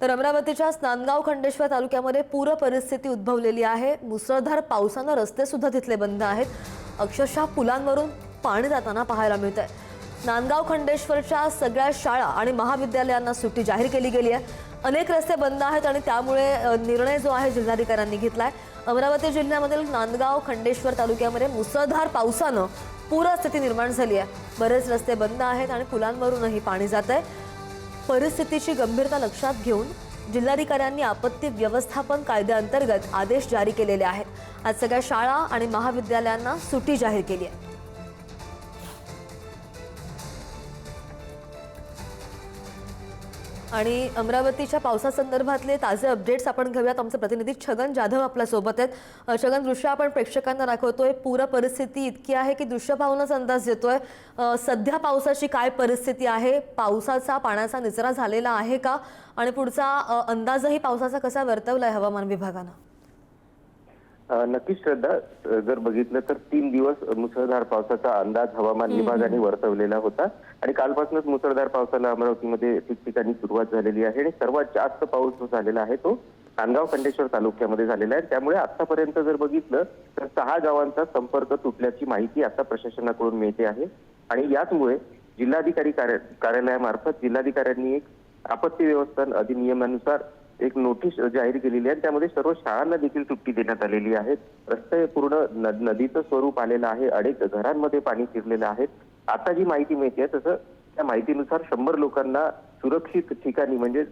तर अमरावतीच्या नांदगाव खंडेश्वर तालुक्यामध्ये पूर परिस्थिती उद्भवलेली आहे। मुसळधार पावसाने रस्ते सुद्धा तिथले बंद आहेत। अक्षरशः पुलांवरून पाणी जाताना पाहायला मिळतंय। नांदगाव खंडेश्वरच्या सगळ्या शाळा आणि महाविद्यालयांना सुट्टी जाहीर केली गेली आहे। अनेक रस्ते बंद आहेत आणि त्यामुळे निर्णय जो आहे जिल्हाधिकाऱ्यांनी घेतलाय। अमरावती जिल्ह्यामधील नांदगाव खंडेश्वर तालुक्यामध्ये मुसळधार पावसाने पूरस्थिती निर्माण झाली आहे। बरेच रस्ते बंद आहेत आणि पुलांवरूनही पाणी जातंय। परिस्थितीची गंभीरता लक्षात घेऊन जिल्हाधिकाऱ्यांनी आपत्ती व्यवस्थापन कायद्याअंतर्गत आदेश जारी केलेले आहेत। आज सगळ्या शाळा आणि महाविद्यालयांना सुट्टी जाहीर केली आहे। आणि अमरावतीच्या पावसासंदर्भातले ताजे अपडेट्स आपण घेऊयात। आमचे प्रतिनिधी छगन जाधव आपल्या सोबत आहेत। छगन, दृश्य आपण प्रेक्षकांना दाखवतोय। पूर परिस्थिती इतकी आहे की दृश्य पाहूनच अंदाज येतोय सध्या पावसाची काय परिस्थिती आहे, पावसाचा पाण्याचा निचरा झालेला आहे का आणि पुढचा अंदाजही पावसाचा कसा वर्तवलाय हवामान विभागानं? नक्कीच श्रद्धा, जर बघितलं तर 3 दिवस मुसळधार पावसाचा अंदाज हवामान विभागाने वर्तवलेला होता आणि कालपासूनच मुसळधार पावसाला अमरावतीमध्ये ठिकठिकाणी सुरुवात झालेली आहे आणि सर्वात जास्त पाऊस जो झालेला आहे तो नांदगाव खंडेश्वर तालुक्यामध्ये झालेला आहे। त्यामुळे आतापर्यंत जर बघितलं तर 6 गावांचा संपर्क तुटल्याची माहिती आता प्रशासनाकडून मिळते आहे आणि याचमुळे जिल्हाधिकारी कार्यालयामार्फत जिल्हाधिकाऱ्यांनी एक आपत्ती व्यवस्थापन अधिनियमानुसार एक नोटीस जाहीर केलेली आहे। त्यामध्ये सर्व शाळांना देखील सुट्टी देण्यात आलेली आहे। रस्ते पूर्ण नदीचं स्वरूप आलेलं आहे। अनेक घरांमध्ये पाणी शिरलेलं आहे। आता जी माहिती मिळते तसं त्या माहितीनुसार 100 लोकांना सुरक्षित ठिकाणी म्हणजे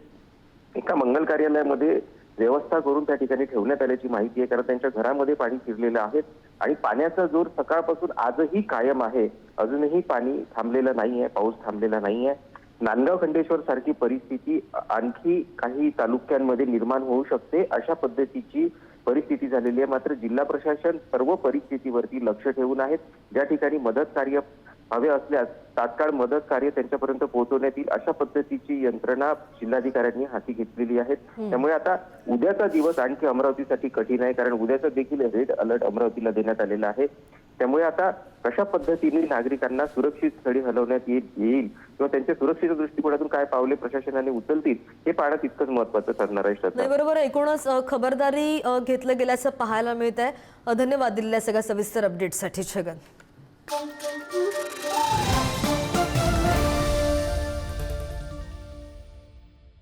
एका मंगल कार्यालयामध्ये व्यवस्था करून त्या ठिकाणी ठेवण्यात आल्याची माहिती आहे, कारण त्यांच्या घरामध्ये पाणी शिरलेलं आहे आणि पाण्याचा जोर सकाळपासून आजही कायम आहे। अजूनही पाणी थांबलेलं नाहीये, पाऊस थांबलेला नाहीये। नांदगाव खंडेश्वर सारखी परिस्थिती आणखी काही तालुक्यांमध्ये निर्माण होऊ शकते, अशा पद्धतीची परिस्थिती झालेली आहे। मात्र जिल्हा प्रशासन सर्व परिस्थितीवरती लक्ष ठेवून आहेत। ज्या ठिकाणी मदत कार्य हवे असल्यास तात्काळ मदत कार्य त्यांच्यापर्यंत पोहोचवण्यात येईल, अशा पद्धतीची यंत्रणा जिल्हाधिकाऱ्यांनी हाती घेतलेली आहे। त्यामुळे आता उद्याचा दिवस आणखी अमरावतीसाठी कठीण आहे, कारण उद्याचा देखील रेड अलर्ट अमरावतीला देण्यात आलेला आहे। त्यामुळे आता कशा पद्धतीने नागरिकांना सुरक्षित स्थळी हलवण्यात येईल किंवा त्यांच्या सुरक्षेच्या दृष्टिकोनातून काय पावले प्रशासनाने उचलतील हे पाहणं तितकंच महत्त्वाचं ठरणार आहे। बरोबर, एकूणच खबरदारी घेतलं गेल्याचं पाहायला मिळत आहे। धन्यवाद दिलेल्या सगळ्या सविस्तर अपडेटसाठी छगन।